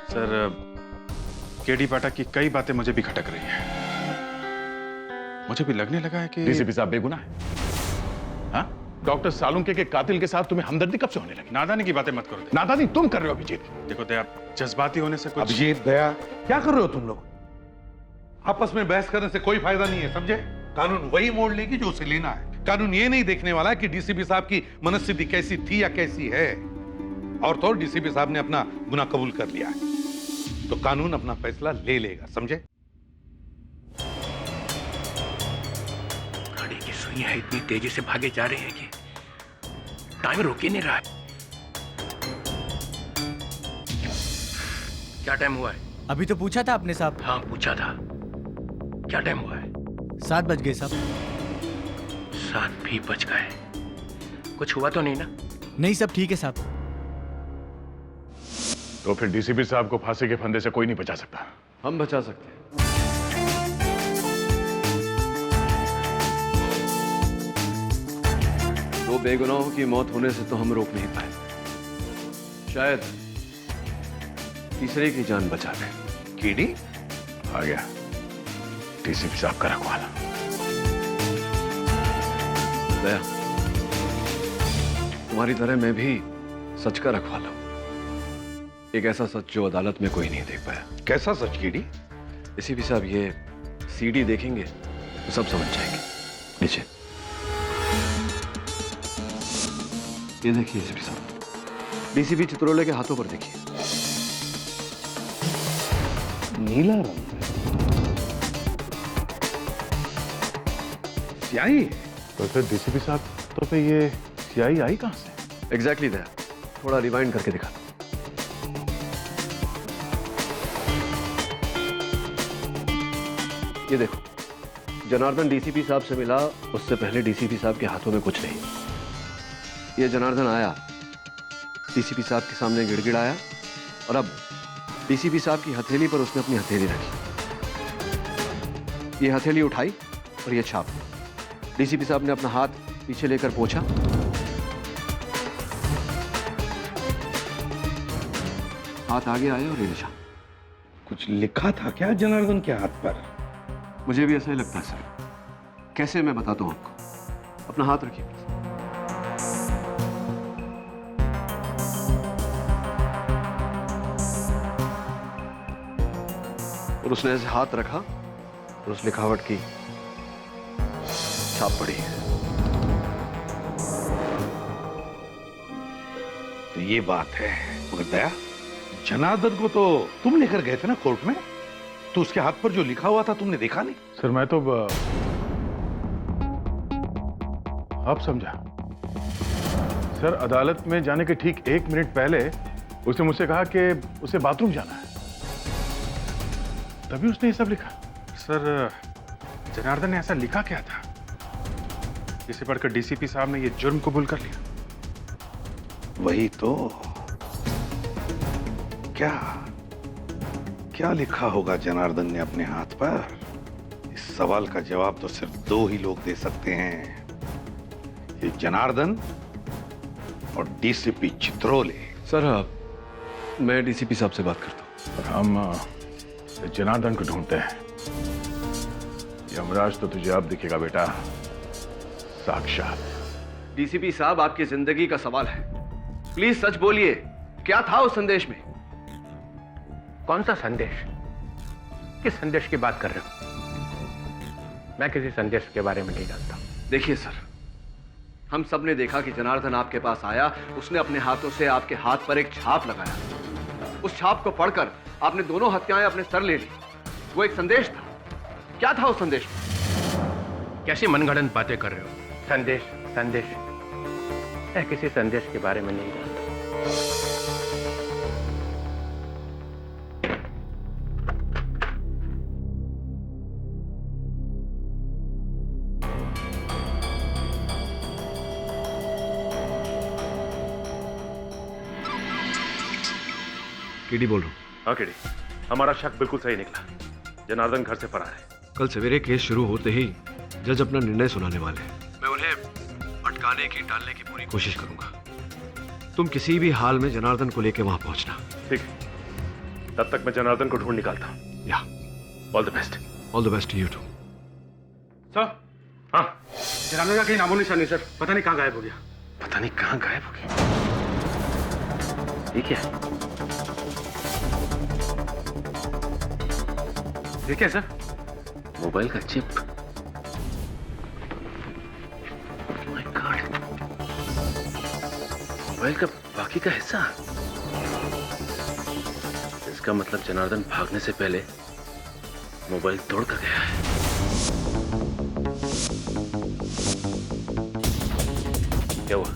सर। केडी पाठक की कई बातें मुझे भी खटक रही हैं। मुझे भी लगने लगा है कि डीसीपी साहब बेगुनाह है। हाँ? डॉक्टर सालुंके के कातिल के साथ तुम्हें हमदर्दी कब से होने लगी? नादानी की बातें मत करो। नादानी तुम कर रहे हो अभिजीत। देखो दया, जज्बाती होने से कुछ। अभिजीत, दया, क्या कर रहे हो तुम लोग? आपस में बहस करने से कोई फायदा नहीं है, समझे? कानून वही मोड़ लेगी जो उसे लेना है। कानून ये नहीं देखने वाला कि डीसीपी साहब की मनस्थिति कैसी थी या कैसी है। और तो डीसीपी साहब ने अपना गुनाह कबूल कर लिया है, तो कानून अपना फैसला ले लेगा, समझे? गाड़ी की सुइयां इतनी तेजी से भागे जा रही है कि टाइम रुक ही नहीं रहा है। क्या टाइम हुआ है? अभी तो पूछा था आपने साहब। हाँ, पूछा था। क्या टाइम हुआ है? 7 बज गए साहब। 7 भी बज गए। कुछ हुआ तो नहीं ना? नहीं, सब ठीक है साहब। तो फिर डीसीपी साहब को फांसी के फंदे से कोई नहीं बचा सकता। हम बचा सकते हैं। दो बेगुनाहों की मौत होने से तो हम रोक नहीं पाए, शायद तीसरे की जान बचा लें। कीड़ी आ गया डीसीपी साहब का रखवाला। दया, तुम्हारी तरह मैं भी सच का रखवाला हूं। एक ऐसा सच जो अदालत में कोई नहीं देख पाया। कैसा सच कीड़ी? डीसीपी साहब ये सीडी देखेंगे तो सब समझ जाएंगे। नीचे ये देखिए डीसीपी साहब, डीसीपी चित्रोले के हाथों पर देखिए। नीला रंग, स्याही। तो फिर डीसीपी साहब, तो फिर ये स्याही आई कहां से? एग्जैक्टली दया, थोड़ा रिवाइंड करके दिखा। ये देखो, जनार्दन डीसीपी साहब से मिला, उससे पहले डीसीपी साहब के हाथों में कुछ नहीं। ये जनार्दन आया, डीसीपी साहब के सामने गिड़गिड़ाया और अब डीसीपी साहब की हथेली पर उसने अपनी हथेली रखी। ये हथेली उठाई और ये छाप। डीसीपी साहब ने अपना हाथ पीछे लेकर पोंछा, हाथ आगे आया और ये निशान। कुछ लिखा था क्या जनार्दन के हाथ पर? मुझे भी ऐसा ही लगता है सर। कैसे, मैं बताता हूं आपको। अपना हाथ रखिए। और उसने ऐसे हाथ रखा और उस लिखावट की छाप पड़ी। तो ये बात है। मगर दया, जनार्दन को तो तुम लेकर गए थे ना कोर्ट में, तो उसके हाथ पर जो लिखा हुआ था तुमने देखा नहीं? सर मैं तो अब समझा। सर अदालत में जाने के ठीक 1 मिनट पहले उसने मुझसे कहा कि उसे बाथरूम जाना है, तभी उसने ये सब लिखा। सर जनार्दन ने ऐसा लिखा क्या था जिसे पढ़कर डीसीपी साहब ने ये जुर्म कबूल कर लिया? वही तो। क्या क्या लिखा होगा जनार्दन ने अपने हाथ पर? इस सवाल का जवाब तो सिर्फ 2 ही लोग दे सकते हैं, ये जनार्दन और डीसीपी चित्रोले। सर मैं डीसीपी साहब से बात करता हूं। हम जनार्दन को ढूंढते हैं। यमराज तो तुझे अब दिखेगा बेटा, साक्षात। डीसीपी साहब, आपकी जिंदगी का सवाल है, प्लीज सच बोलिए, क्या था उस संदेश में? कौन सा संदेश? किस संदेश की बात कर रहे हो? मैं किसी संदेश के बारे में नहीं जानता। देखिए सर, हम सब ने देखा कि जनार्दन आपके पास आया, उसने अपने हाथों से आपके हाथ पर एक छाप लगाया। उस छाप को पढ़कर आपने दोनों हत्याएं अपने सर ले ली। वो एक संदेश था। क्या था उस संदेश में? कैसी मनगढ़ंत बातें कर रहे हो? संदेश संदेश, मैं किसी संदेश के बारे में नहीं जानता। केडी बोल रहा हूं। हाँ केडी, हमारा शक बिल्कुल सही निकला। जनार्दन घर से फरार है। कल सवेरे केस शुरू होते ही जज अपना निर्णय सुनाने वाले हैं। मैं उन्हें अटकाने की, टालने की पूरी कोशिश करूंगा। तुम किसी भी हाल में जनार्दन को लेकर वहां पहुंचना। ठीक है, तब तक मैं जनार्दन को ढूंढ निकालता हूं। या all the best. All the best to you too. Sir, हाँ, जनार्दन का कहीं नामो निशान नहीं सर, पता नहीं कहाँ गायब हो गया। पता नहीं कहाँ गायब हो गया। ठीक है, ठीक है सर, मोबाइल का चिप। माय गॉड, मोबाइल का बाकी का हिस्सा। इसका मतलब जनार्दन भागने से पहले मोबाइल तोड़ कर गया है। क्या हुआ,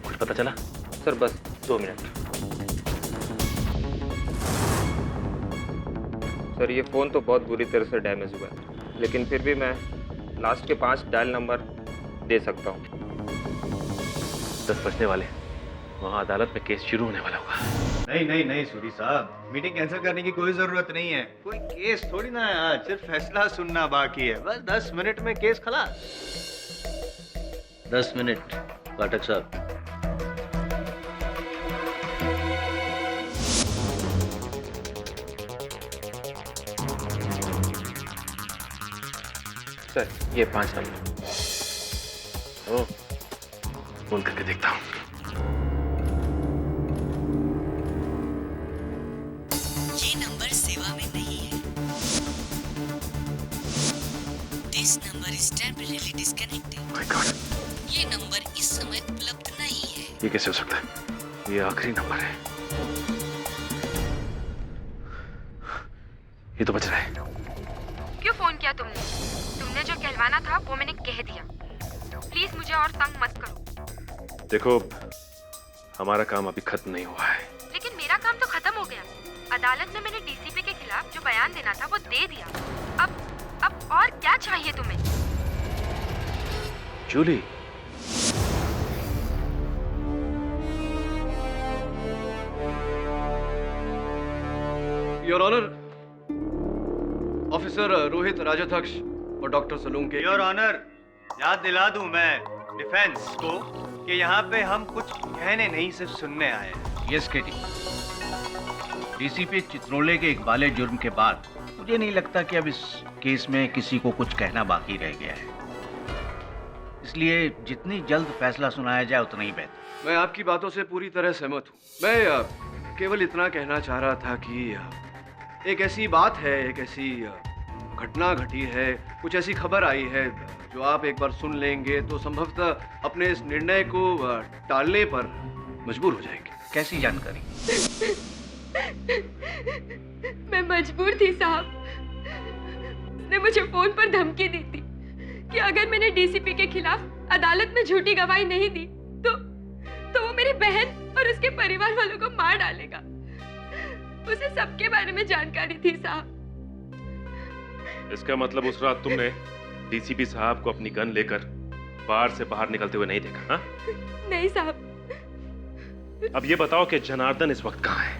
कुछ पता चला? सर बस 2 मिनट। सर ये फ़ोन तो बहुत बुरी तरह से डैमेज हुआ है, लेकिन फिर भी मैं लास्ट के 5 डायल नंबर दे सकता हूँ। 10 बजने वाले, वहाँ अदालत में केस शुरू होने वाला होगा। नहीं नहीं नहीं सूरी साहब, मीटिंग कैंसिल करने की कोई जरूरत नहीं है। कोई केस थोड़ी ना है आज, सिर्फ फैसला सुनना बाकी है। बस 10 मिनट में केस खलास। 10 मिनट पाठक साहब। सर ये 5 नंबर। ओ, फोन करके देखता हूँ। ये नंबर सेवा में नहीं है। This number is temporarily disconnected. My God. ये नंबर इस समय उपलब्ध नहीं है। ये कैसे हो सकता है? ये आखिरी नंबर है। ये तो बच रहा है। क्यों फोन किया तुमने? तुमने जो कहलवाना था वो मैंने कह दिया। प्लीज मुझे और तंग मत करो। देखो, हमारा काम अभी खत्म नहीं हुआ है। लेकिन मेरा काम तो खत्म हो गया। अदालत में मैंने डीसीपी के खिलाफ जो बयान देना था वो दे दिया। अब और क्या चाहिए तुम्हें? Julie, your honour, officer Rohit Rajadhyaksha और डॉक्टर सलूंके। योर ऑनर, याद दिला दूं मैं डिफेंस को कि यहाँ पे हम कुछ कहने नहीं सिर्फ सुनने आए हैं। यस केटी, डीसीपी चित्रोले के इकबाले जुर्म के बाद मुझे नहीं लगता कि अब इस केस में किसी को कुछ कहना बाकी रह गया है, इसलिए जितनी जल्द फैसला सुनाया जाए उतना ही बेहतर। मैं आपकी बातों से पूरी तरह सहमत हूँ। मैं केवल इतना कहना चाह रहा था कि एक ऐसी बात है, एक ऐसी घटना घटी है, कुछ ऐसी खबर आई है जो आप एक बार सुन लेंगे तो संभवतः अपने इस निर्णय को टालने पर मजबूर हो जाएंगे। कैसी जानकारी? मैं मजबूर थी साहब। उसने मुझे फोन पर धमकी दी थी कि अगर मैंने डीसीपी के खिलाफ अदालत में झूठी गवाही नहीं दी तो वो मेरी बहन और उसके परिवार वालों को मार डालेगा। उसे सबके बारे में जानकारी थी साहब। इसका मतलब उस रात तुमने डीसीपी साहब को अपनी गन लेकर बार से बाहर निकलते हुए नहीं देखा? हाँ? नहीं साहब। अब ये बताओ कि जनार्दन इस वक्त कहाँ है?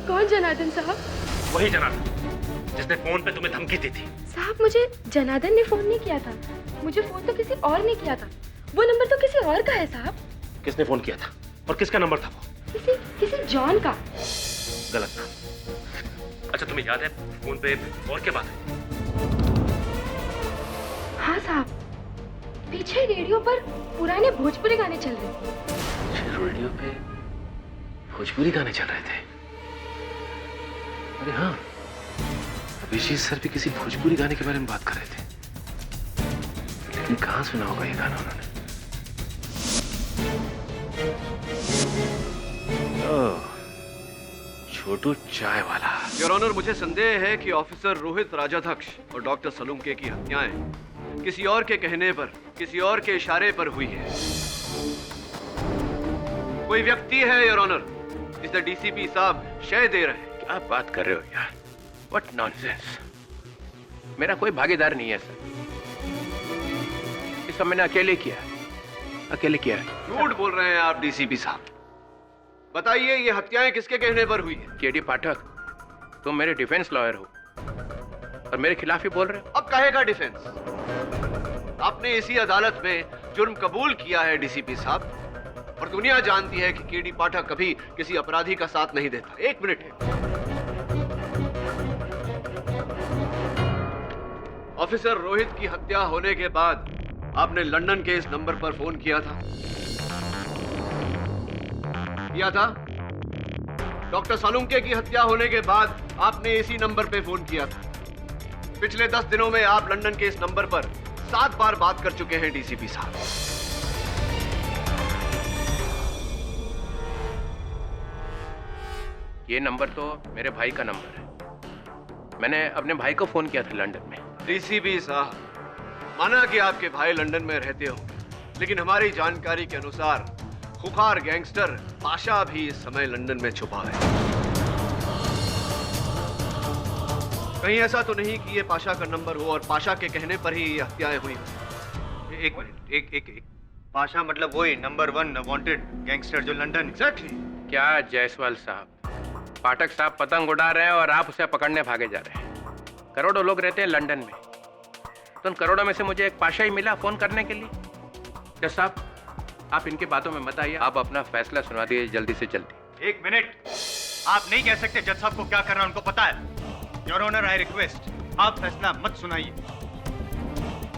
कौन जनार्दन साहब? वही जनार्दन जिसने फोन पे तुम्हें धमकी दी थी। साहब मुझे जनार्दन ने फोन नहीं किया था। मुझे फोन तो किसी और ने किया था। वो नंबर तो किसी और का है साहब। किसने फोन किया था और किसका नंबर था वो? किसी जॉन का। गलत था। अच्छा तुम्हें याद है फोन पे और क्या बात है? हाँ साहब, पीछे रेडियो पर पुराने भोजपुरी गाने चल रहे थे। रेडियो पे भोजपुरी गाने चल रहे थे? अरे हाँ, अभिजीत सर भी किसी भोजपुरी गाने के बारे में बात कर रहे थे, लेकिन कहाँ सुना होगा ये गाना उन्होंने? छोटू चाय वाला। योर ऑनर, मुझे संदेह है कि ऑफिसर रोहित राजाध्यक्ष और डॉक्टर सलूंके की हत्याएं किसी और के कहने पर, किसी और के इशारे पर हुई है। कोई व्यक्ति है योर ऑनर जिसे डीसीपी साहब शय दे रहे हैं। क्या बात कर रहे हो यार? What nonsense. मेरा कोई भागीदार नहीं है सर। इस सब मैंने अकेले किया है। झूठ बोल रहे हैं आप डीसीपी साहब। बताइए ये हत्याएं किसके कहने पर हुई है? केडी पाठक, तुम मेरे डिफेंस लॉयर हो और मेरे खिलाफ ही बोल रहे हो। अब कहेगा डिफेंस? आपने इसी अदालत में जुर्म कबूल किया है डीसीपी साहब, और दुनिया जानती है कि केडी पाठक कभी किसी अपराधी का साथ नहीं देता। एक मिनट है। ऑफिसर रोहित की हत्या होने के बाद आपने लंदन के इस नंबर पर फोन किया था? डॉक्टर सालुंके की हत्या होने के बाद आपने इसी नंबर पे फोन किया था। पिछले 10 दिनों में आप लंदन के इस नंबर पर 7 बार बात कर चुके हैं डीसीपी साहब। ये नंबर तो मेरे भाई का नंबर है। मैंने अपने भाई को फोन किया था लंदन में। डीसीपी साहब, माना कि आपके भाई लंदन में रहते हो, लेकिन हमारी जानकारी के अनुसार खुखार गैंगस्टर पाशा भी इस समय लंदन में छुपा है। कहीं ऐसा तो नहीं कि ये पाशा का नंबर हो और पाशा के कहने पर ही ये हत्याएं हुई? एक मिनट, एक पाशा मतलब वही नंबर 1 वांटेड गैंगस्टर जो लंदन। एग्जैक्टली। क्या जायसवाल साहब, पाठक साहब पतंग उड़ा रहे हैं और आप उसे पकड़ने भागे जा रहे हैं। करोड़ों लोग रहते हैं लंदन में, तो उन करोड़ों में से मुझे एक पाशा ही मिला फोन करने के लिए। जज साहब, आप इनकी बातों में मत आइए, आप अपना फैसला सुना दीजिए जल्दी से जल्दी। एक मिनट, आप नहीं कह सकते जज साहब को क्या करना उनको पता है। योर ऑनर, आई रिक्वेस्ट, आप फैसला मत सुनाइए।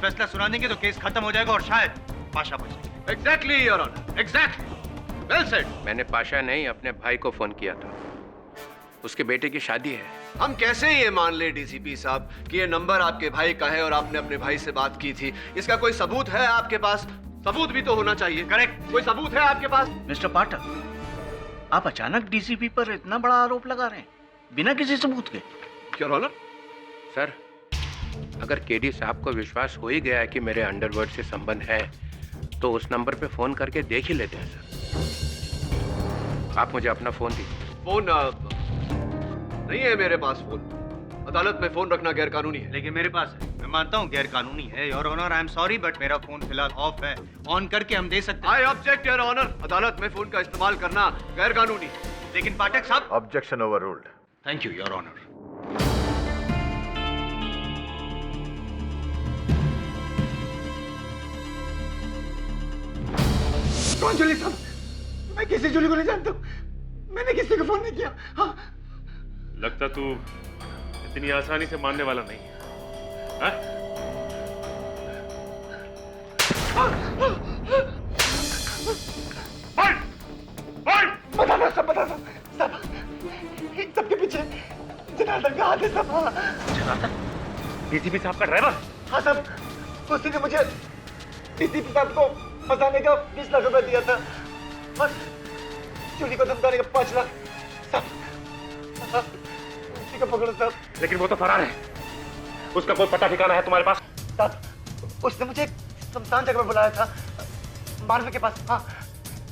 फैसला सुना देंगे तो केस खत्म हो जाएगा और शायद पाशा बच जाएगी। Exactly your honour, exactly, well said. मैंने पाशा नहीं, अपने भाई को फोन किया था, उसके बेटे की शादी है। हम कैसे ये मान ले डीसीपी साहब कि ये नंबर आपके भाई का है और आपने अपने भाई से बात की थी? इसका कोई सबूत है आपके पास? सबूत भी तो होना चाहिए। करेक्ट, कोई सबूत है आपके पास? मिस्टर पाठक, आप अचानक डीसीपी पर इतना बड़ा आरोप लगा रहे हैं बिना किसी सबूत के। योर ऑनर, सर, अगर केडी साहब को विश्वास हो ही गया है कि मेरे अंडरवर्ल्ड से संबंध है, तो उस नंबर पे फोन करके देख ही लेते हैं। सर, आप मुझे अपना फोन दीजिए। फोन नहीं है मेरे पास। फोन अदालत में फोन रखना गैर कानूनी है। लेकिन मेरे पास है। मैं मानता हूँ गैर कानूनी है your honour, I am sorry, but मेरा फोन फिलहाल ऑफ है। ऑन करके हम दे सकते हैं। आई ऑब्जेक्ट योर ऑनर, अदालत में फोन का इस्तेमाल करना गैर कानूनी है। लेकिन पाठक साहब। Objection overruled. Thank you your honour. कौन जूली साहब? मैं किसी जूली को नहीं जानता हूँ, मैंने किसी को फोन नहीं किया। हाँ? लगता तू इतनी आसानी से मानने वाला नहीं है। हाँ? बता सब इन सबके पीछे जनार्दन का हाथ है सब। जनार्दन? डीसीपी साहब का ड्राइवर? हाँ सब, उसी ने मुझे डीसीपी साहब को फंसाने का 20 लाख रुपए दिया था, बस चोरी को धमकाने का 5 लाख। सब उसी को पकड़ो साहब। लेकिन वो तो फरार है, उसका कोई पता ठिकाना है तुम्हारे पास? साहब, उसने मुझे एक शमशान जगह में बुलाया था, मार्केट के पास। हाँ,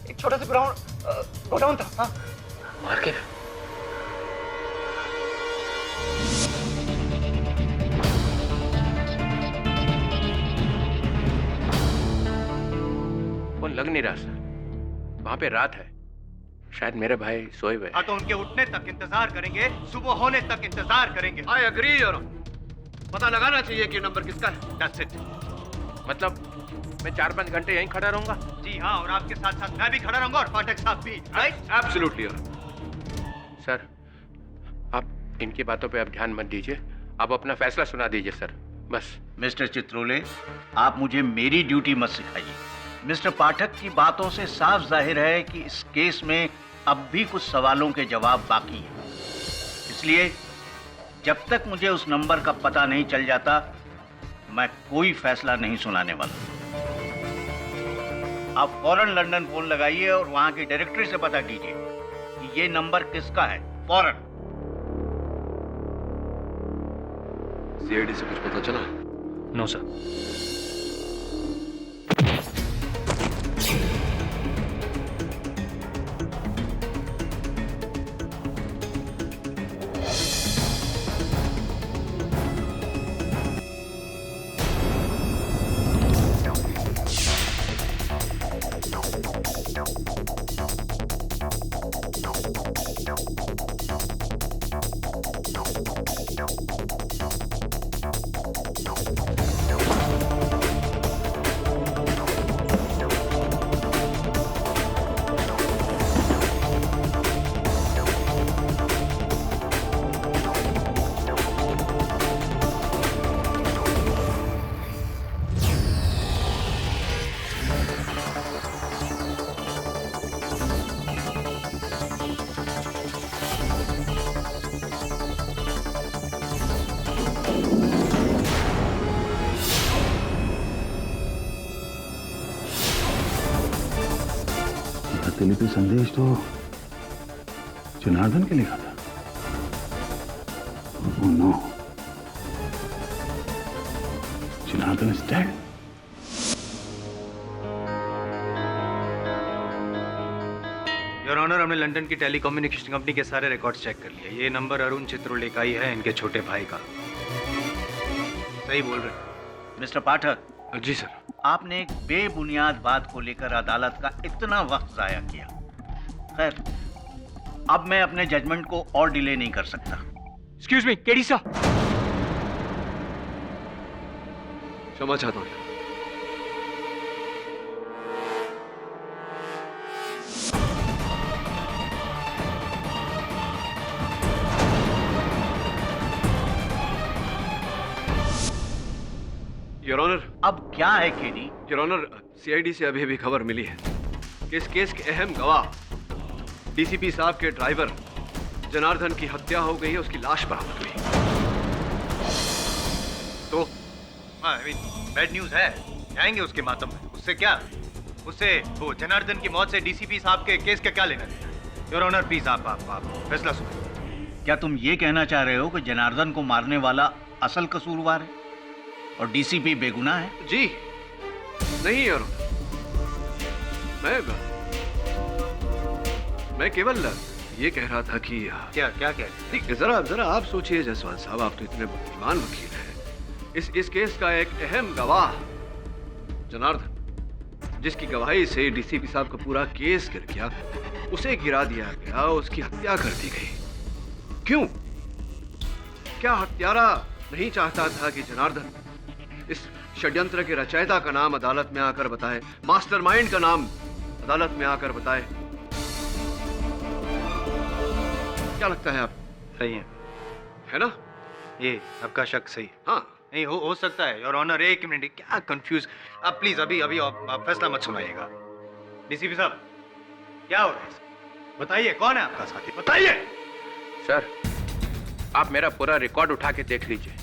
एक छोटा सा गोडाउन था। हाँ, मार्केट? फोन लग नहीं रहा सर, वहां पे रात है, शायद मेरे भाई सोए हुए। हाँ, तो उनके उठने तक इंतजार करेंगे, सुबह होने तक इंतजार करेंगे। आई एग्री योर ऑनर, पता लगाना चाहिए कि नंबर किसका है। That's it. मतलब मैं 4-5 घंटे यहीं खड़ा रहूंगा? जी हाँ, और आपके साथ साथ मैं भी खड़ा रहूंगा और पाठक साहब भी। Right? Absolutely your honour. Sir, आप इनकी बातों पे अब ध्यान मत दीजिए, आप अपना फैसला सुना दीजिए सर, बस। मिस्टर चित्रोले, आप मुझे मेरी ड्यूटी मत सिखाइए। मिस्टर पाठक की बातों से साफ जाहिर है कि इस केस में अब भी कुछ सवालों के जवाब बाकी हैं। इसलिए जब तक मुझे उस नंबर का पता नहीं चल जाता, मैं कोई फैसला नहीं सुनाने वाला। आप फौरन लंदन फोन लगाइए और वहां की डायरेक्टरी से पता कीजिए कि ये नंबर किसका है, फौरन। सीआईडी से कुछ पता चला? No sir. प्रतिलिपि संदेश तो जनार्दन के लिखा था। Oh no. Janardan is dead. Your honour, हमने लंदन की टेलीकम्युनिकेशन कंपनी के सारे रिकॉर्ड्स चेक कर लिए। ये नंबर अरुण चित्रोले का ही है, इनके छोटे भाई का। सही बोल रहे मिस्टर पाठक। जी सर। आपने एक बेबुनियाद बात को लेकर अदालत का इतना वक्त जाया किया। खैर, अब मैं अपने जजमेंट को और डिले नहीं कर सकता। एक्सक्यूज मी, केडी सा। क्षमा चाहता हूँ। योर ऑनर, अब क्या है केडी? योर ऑनर, सीआईडी से अभी अभी खबर मिली है कि इस केस के अहम गवाह डीसीपी साहब के ड्राइवर जनार्दन की हत्या हो गई है, उसकी लाश बरामद हुई। तो बैड न्यूज है, जाएंगे उसके मातम में। उससे क्या, उससे वो जनार्दन की मौत से डीसीपी साहब के केस का क्या लेना देना? योर ऑनर प्लीज आप फैसला सुनो। क्या तुम ये कहना चाह रहे हो कि जनार्दन को मारने वाला असल कसूरवार है और डीसीपी बेगुनाह है? जी नहीं योर ऑनर, मैं केवल ये कह रहा था कि क्या क्या कह रहे? जरा आप सोचिए जायसवाल साहब, आप तो इतने बुद्धिमान वकील हैं। इस केस का एक अहम गवाह जनार्दन, जिसकी गवाही से डीसीपी साहब का पूरा केस गिर गया, उसे गिरा दिया गया, उसकी हत्या कर दी गई। क्यों? क्या हत्यारा नहीं चाहता था कि जनार्दन इस षड्यंत्र के रचयिता का नाम अदालत में आकर बताए, मास्टरमाइंड का नाम अदालत में आकर बताए? क्या लगता है आप? सही है ना? ये आपका शक सही? हाँ नहीं हो सकता है योर ऑनर। एक मिनट, क्या कंफ्यूज आप प्लीज अभी आप फैसला मत सुनाइएगा। डीसीपी साहब क्या हो रहा है, बताइए कौन है आपका साथी, बताइए। सर, आप मेरा पूरा रिकॉर्ड उठा के देख लीजिए।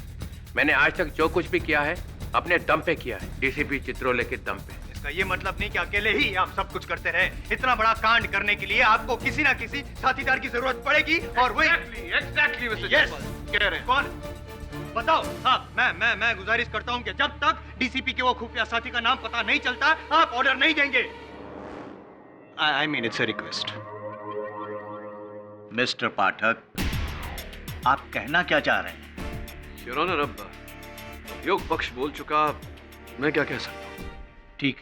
मैंने आज तक जो कुछ भी किया है अपने दम पे किया है, डीसीपी चित्रोले के दम पे। इसका ये मतलब नहीं कि अकेले ही आप सब कुछ करते रहे। इतना बड़ा कांड करने के लिए आपको किसी ना किसी साथीदार की जरूरत पड़ेगी और वही एग्जैक्टली कह रहे हैं। कौन? बताओ साहब। मैं गुजारिश करता हूं कि जब तक डीसीपी के वो खुफिया साथी का नाम पता नहीं चलता, आप ऑर्डर नहीं देंगे। I mean it's a request. Mister Pathak, आप कहना क्या चाह रहे हैं? योर ऑनर, अब योग पक्ष बोल चुका, मैं क्या कह सकता हूँ? ठीक,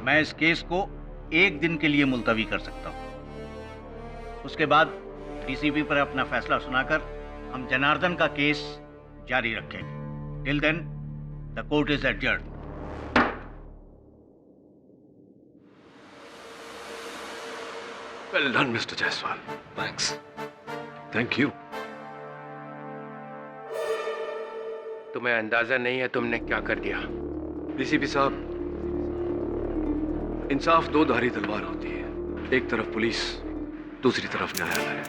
मैं इस केस को 1 दिन के लिए मुलतवी कर सकता हूँ। उसके बाद डीसीपी पर अपना फैसला सुनाकर हम जनार्दन का केस जारी रखेंगे। Till then the court is adjourned. Well done mister Jaiswal, thanks. Thank you. तुम्हें अंदाजा नहीं है तुमने क्या कर दिया। डीसीपी साहब, इंसाफ 2 धारी तलवार होती है। एक तरफ पुलिस, दूसरी तरफ न्यायालय।